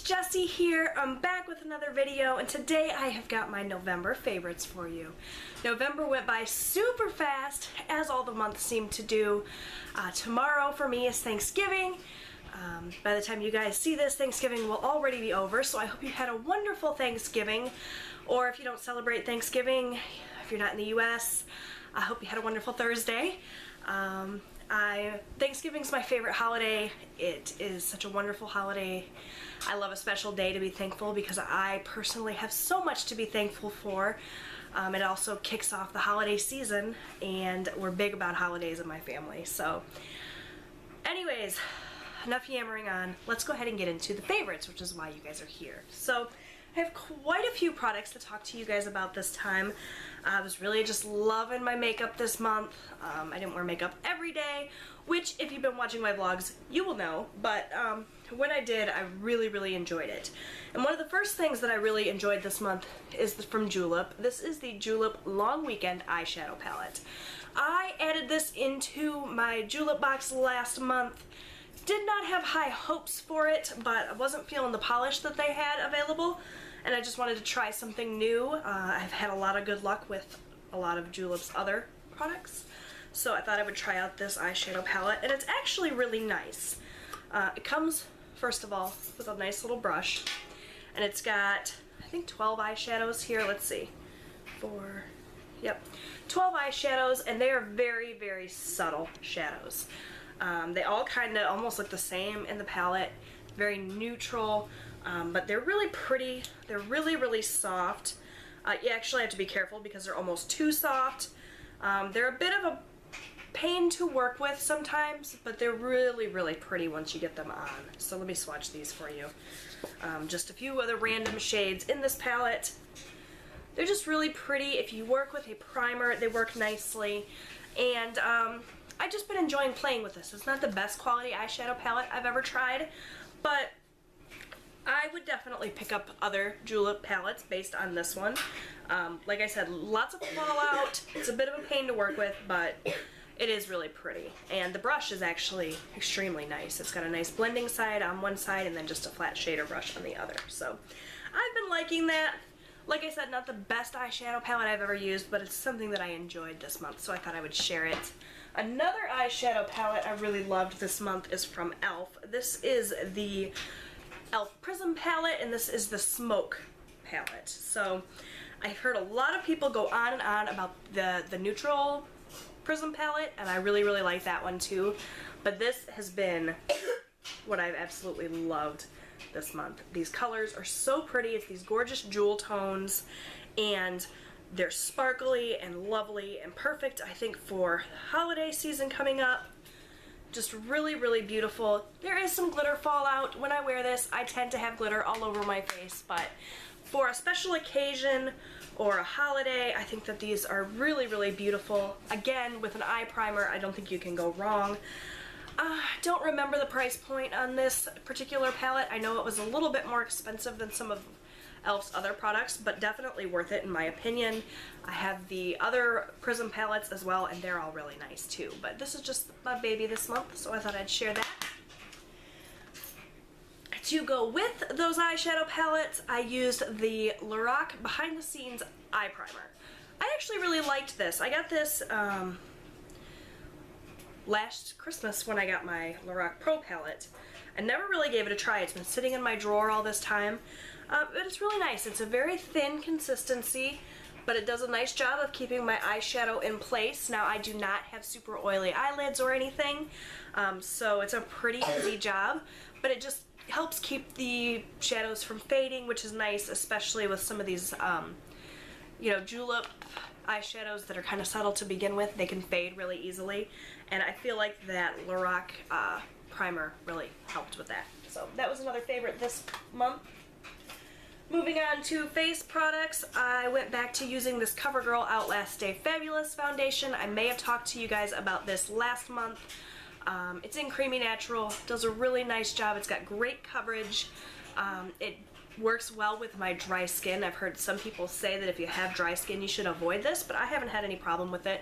Jessie here. I'm back with another video, and today I have got my November favorites for you. November went by super fast, as all the months seem to do. Tomorrow for me is Thanksgiving. By the time you guys see this, Thanksgiving will already be over, so I hope you had a wonderful Thanksgiving. Or if you don't celebrate Thanksgiving, if you're not in the US, I hope you had a wonderful Thursday. Thanksgiving's my favorite holiday. It is such a wonderful holiday. I love a special day to be thankful because I personally have so much to be thankful for. It also kicks off the holiday season, and we're big about holidays in my family. So anyways, enough yammering on. Let's go ahead and get into the favorites, which is why you guys are here. So I have quite a few products to talk to you guys about this time. I was really just loving my makeup this month. I didn't wear makeup every day, which if you've been watching my vlogs, you will know, but when I did, I really enjoyed it. And one of the first things that I really enjoyed this month is from Julep. This is the Julep Long Weekend Eyeshadow Palette. I added this into my Julep box last month. Did not have high hopes for it, but I wasn't feeling the polish that they had available, and I just wanted to try something new. I've had a lot of good luck with a lot of Julep's other products, so I thought I would try out this eyeshadow palette, and it's actually really nice. It comes, first of all, with a nice little brush, and it's got, I think, 12 eyeshadows here. Let's see. 12 eyeshadows, and they are very subtle shadows. They all kind of almost look the same in the palette, very neutral, but they're really pretty. They're really soft. You actually have to be careful because they're almost too soft. They're a bit of a pain to work with sometimes, but they're really pretty once you get them on. So let me swatch these for you. Just a few other random shades in this palette. They're just really pretty. If you work with a primer, they work nicely, and I've just been enjoying playing with this. It's not the best quality eyeshadow palette I've ever tried, but I would definitely pick up other Julep palettes based on this one. Like I said, lots of fallout. It's a bit of a pain to work with, but it is really pretty. And the brush is actually extremely nice. It's got a nice blending side on one side and then just a flat shader brush on the other. So I've been liking that. Like I said, not the best eyeshadow palette I've ever used, but it's something that I enjoyed this month, so I thought I would share it. Another eyeshadow palette I really loved this month is from e.l.f. This is the e.l.f. Prism palette, and this is the Smoke palette. So I've heard a lot of people go on and on about the neutral Prism palette, and I really like that one too. But this has been what I've absolutely loved this month. These colors are so pretty. It's these gorgeous jewel tones, and they're sparkly and lovely and perfect, I think, for holiday season coming up. Just really beautiful. There is some glitter fallout. When I wear this, I tend to have glitter all over my face, but for a special occasion or a holiday, I think that these are really beautiful. Again, with an eye primer, I don't think you can go wrong. Don't remember the price point on this particular palette. I know it was a little bit more expensive than some of e.l.f.'s other products, but definitely worth it in my opinion. I have the other Prism palettes as well, and they're all really nice too. But this is just my baby this month, so I thought I'd share that. To go with those eyeshadow palettes, I used the Lorac Behind the Scenes Eye Primer. I actually really liked this. I got this last Christmas when I got my Lorac Pro palette. I never really gave it a try. It's been sitting in my drawer all this time. But it's really nice. It's a very thin consistency, but it does a nice job of keeping my eyeshadow in place. Now, I do not have super oily eyelids or anything, so it's a pretty easy job, but it just helps keep the shadows from fading, which is nice, especially with some of these, you know, Julep eyeshadows that are kind of subtle to begin with. They can fade really easily, and I feel like that Lorac primer really helped with that. So that was another favorite this month. Moving on to face products, I went back to using this CoverGirl Outlast Stay Fabulous foundation. I may have talked to you guys about this last month. It's in Creamy Natural, does a really nice job. It's got great coverage. It works well with my dry skin. I've heard some people say that if you have dry skin you should avoid this, but I haven't had any problem with it.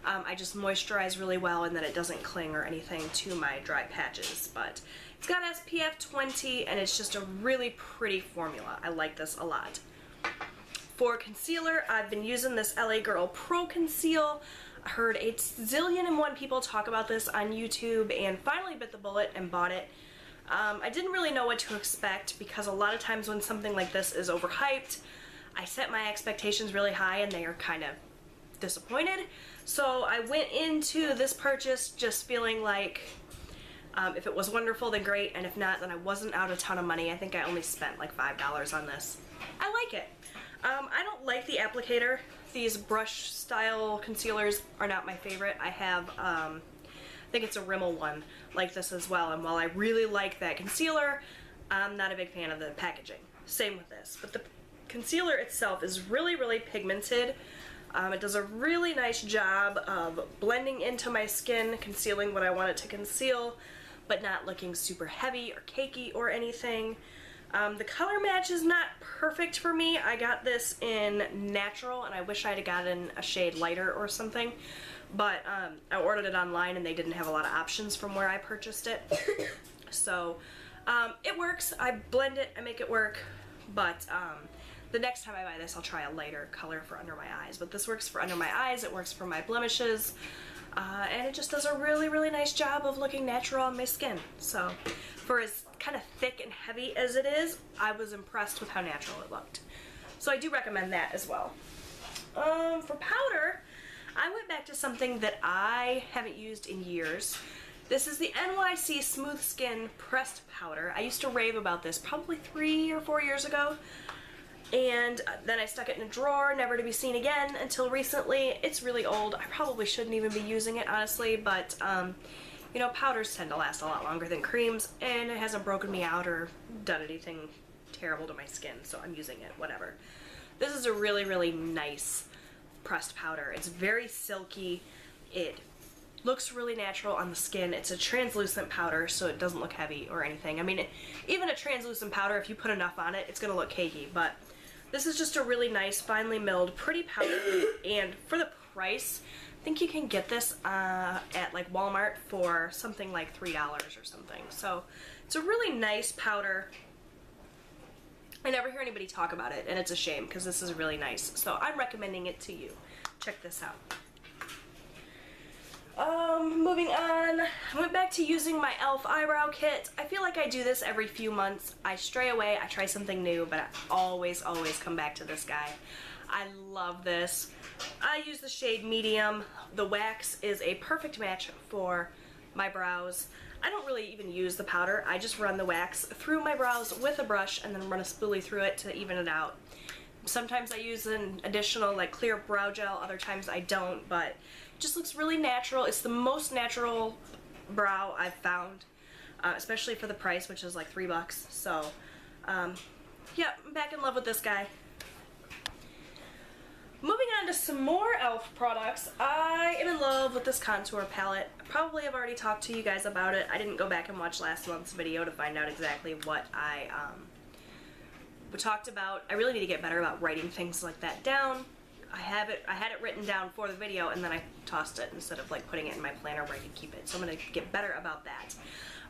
I just moisturize really well and that it doesn't cling or anything to my dry patches. But it's got SPF 20 and it's just a really pretty formula. I like this a lot. For concealer, I've been using this LA Girl Pro Conceal. I heard a zillion and one people talk about this on YouTube and finally bit the bullet and bought it. I didn't really know what to expect because a lot of times when something like this is overhyped, I set my expectations really high and they are kind of disappointed. So I went into this purchase just feeling like if it was wonderful then great, and if not then I wasn't out a ton of money. I think I only spent like $5 on this. I like it. I don't like the applicator. These brush style concealers are not my favorite. I have I think it's a Rimmel one like this as well, and while I really like that concealer, I'm not a big fan of the packaging. Same with this, but the concealer itself is really, really pigmented. It does a really nice job of blending into my skin, concealing what I want it to conceal, but not looking super heavy or cakey or anything. The color match is not perfect for me. I got this in natural and I wish I had gotten a shade lighter or something. But I ordered it online and they didn't have a lot of options from where I purchased it. So it works. I blend it, I make it work. But the next time I buy this, I'll try a lighter color for under my eyes. But this works for under my eyes, it works for my blemishes. And it just does a really, really nice job of looking natural on my skin. So for as kind of thick and heavy as it is, I was impressed with how natural it looked. So I do recommend that as well. For powder, I went back to something that I haven't used in years. This is the NYC Smooth Skin Pressed Powder. I used to rave about this probably 3 or 4 years ago. And then I stuck it in a drawer, never to be seen again until recently. It's really old. I probably shouldn't even be using it, honestly, but you know, powders tend to last a lot longer than creams, and it hasn't broken me out or done anything terrible to my skin, so I'm using it, whatever. This is a really, really nice pressed powder. It's very silky. It looks really natural on the skin. It's a translucent powder, so it doesn't look heavy or anything. I mean, even a translucent powder, if you put enough on it, it's gonna look cakey, but this is just a really nice, finely milled, pretty powder, and for the price, I think you can get this at like Walmart for something like $3 or something. So it's a really nice powder. I never hear anybody talk about it, and it's a shame because this is really nice. So I'm recommending it to you. Check this out. Moving on, I went back to using my e.l.f. eyebrow kit. I feel like I do this every few months. I stray away, I try something new, but I always come back to this guy. I love this. I use the shade medium. The wax is a perfect match for my brows. I don't really even use the powder. I just run the wax through my brows with a brush and then run a spoolie through it to even it out. Sometimes I use an additional like clear brow gel, other times I don't, but it just looks really natural. It's the most natural brow I've found, especially for the price, which is like $3. So, yeah, I'm back in love with this guy. Moving on to some more e.l.f. products, I am in love with this contour palette. I probably have already talked to you guys about it. I didn't go back and watch last month's video to find out exactly what I talked about. I really need to get better about writing things like that down. I had it written down for the video and then I tossed it instead of like putting it in my planner where I could keep it. So I'm going to get better about that.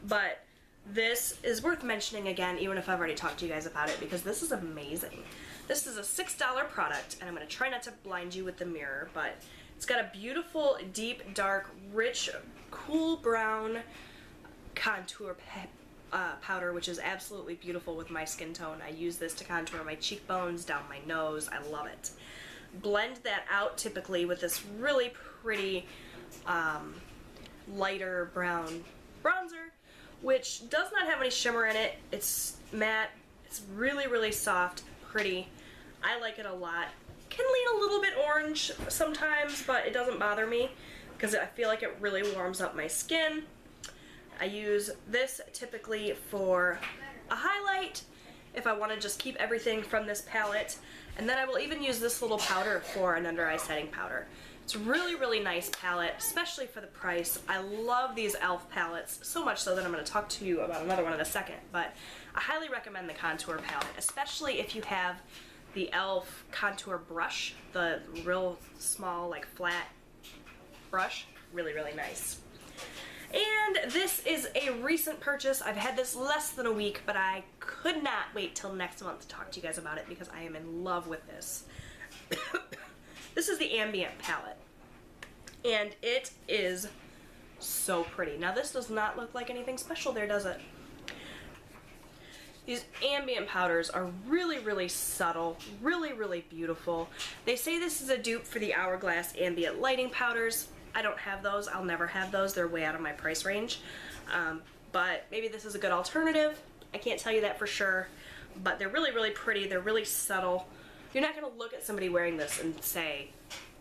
But this is worth mentioning again, even if I've already talked to you guys about it, because this is amazing. This is a $6 product, and I'm going to try not to blind you with the mirror, but it's got a beautiful, deep, dark, rich, cool brown contour powder, which is absolutely beautiful with my skin tone. I use this to contour my cheekbones, down my nose. I love it. Blend that out typically with this really pretty lighter brown bronzer, which does not have any shimmer in it. It's matte. It's really, really soft, pretty. I like it a lot. Can lean a little bit orange sometimes, but it doesn't bother me because I feel like it really warms up my skin. I use this typically for a highlight if I want to just keep everything from this palette, and then I will even use this little powder for an under eye setting powder. It's a really, really nice palette, especially for the price. I love these e.l.f. palettes, so much so that I'm going to talk to you about another one in a second, but I highly recommend the contour palette, especially if you have the e.l.f. contour brush, the real small, like flat brush. Really, really nice. And this is a recent purchase. I've had this less than a week, but I could not wait till next month to talk to you guys about it because I am in love with this. This is the Ambient palette, and it is so pretty. Now this does not look like anything special there, does it? These ambient powders are really, really subtle, really, really beautiful. They say this is a dupe for the Hourglass ambient lighting powders. I don't have those. I'll never have those. They're way out of my price range. But maybe this is a good alternative. I can't tell you that for sure, but they're really, really pretty. They're really subtle. You're not going to look at somebody wearing this and say,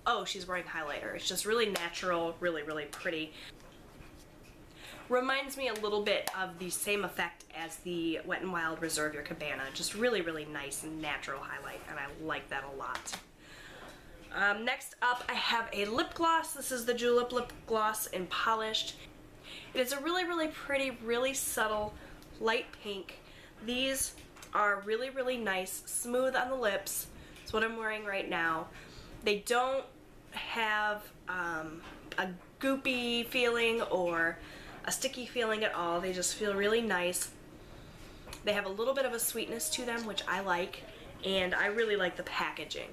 oh, she's wearing highlighter. It's just really natural, really, really pretty. Reminds me a little bit of the same effect as the Wet n Wild Reserve Your Cabana. Just really, really nice and natural highlight, and I like that a lot. Next up, I have a lip gloss. This is the Julep Lip Gloss in Polished. It is a really, really pretty, really subtle, light pink. These are really, really nice, smooth on the lips. It's what I'm wearing right now. They don't have a goopy feeling or a sticky feeling at all. They just feel really nice. They have a little bit of a sweetness to them, which I like, and I really like the packaging.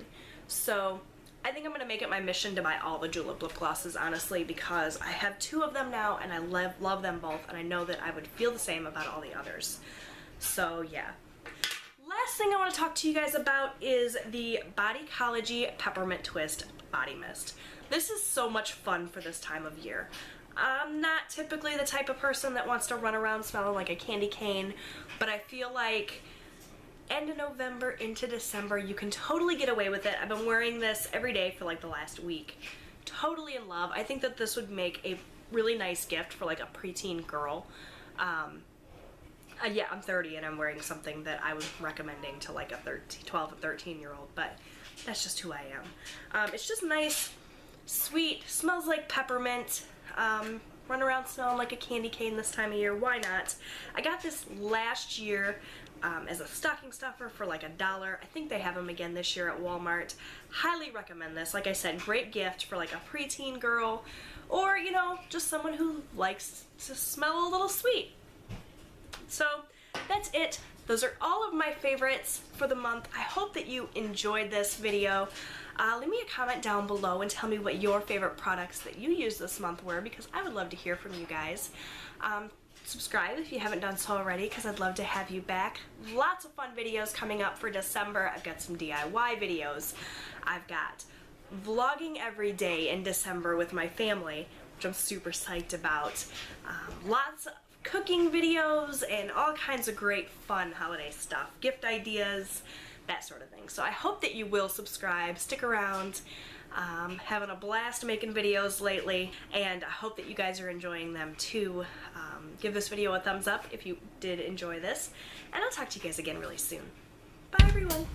So I think I'm going to make it my mission to buy all the Julep lip glosses, honestly, because I have 2 of them now, and I love them both, and I know that I would feel the same about all the others. So yeah. Last thing I want to talk to you guys about is the Bodycology Peppermint Twist Body Mist. This is so much fun for this time of year. I'm not typically the type of person that wants to run around smelling like a candy cane, but I feel like end of November into December, you can totally get away with it. I've been wearing this every day for like the last week. Totally in love. I think that this would make a really nice gift for like a preteen girl. Yeah, I'm 30 and I'm wearing something that I was recommending to like a 12 and 13-year-old, but that's just who I am. It's just nice, sweet, smells like peppermint. Run around smelling like a candy cane this time of year, why not? I got this last year as a stocking stuffer for like $1. I think they have them again this year at Walmart. Highly recommend this. Like I said, great gift for like a preteen girl, or you know, just someone who likes to smell a little sweet. So that's it. Those are all of my favorites for the month. I hope that you enjoyed this video. Leave me a comment down below and tell me what your favorite products that you used this month were, because I would love to hear from you guys. Subscribe if you haven't done so already, because I'd love to have you back. Lots of fun videos coming up for December. I've got some DIY videos. I've got vlogging every day in December with my family, which I'm super psyched about. Lots of cooking videos and all kinds of great fun holiday stuff, gift ideas, that sort of thing. So I hope that you will subscribe, stick around. Having a blast making videos lately, and I hope that you guys are enjoying them too. Give this video a thumbs up if you did enjoy this, and I'll talk to you guys again really soon. Bye everyone!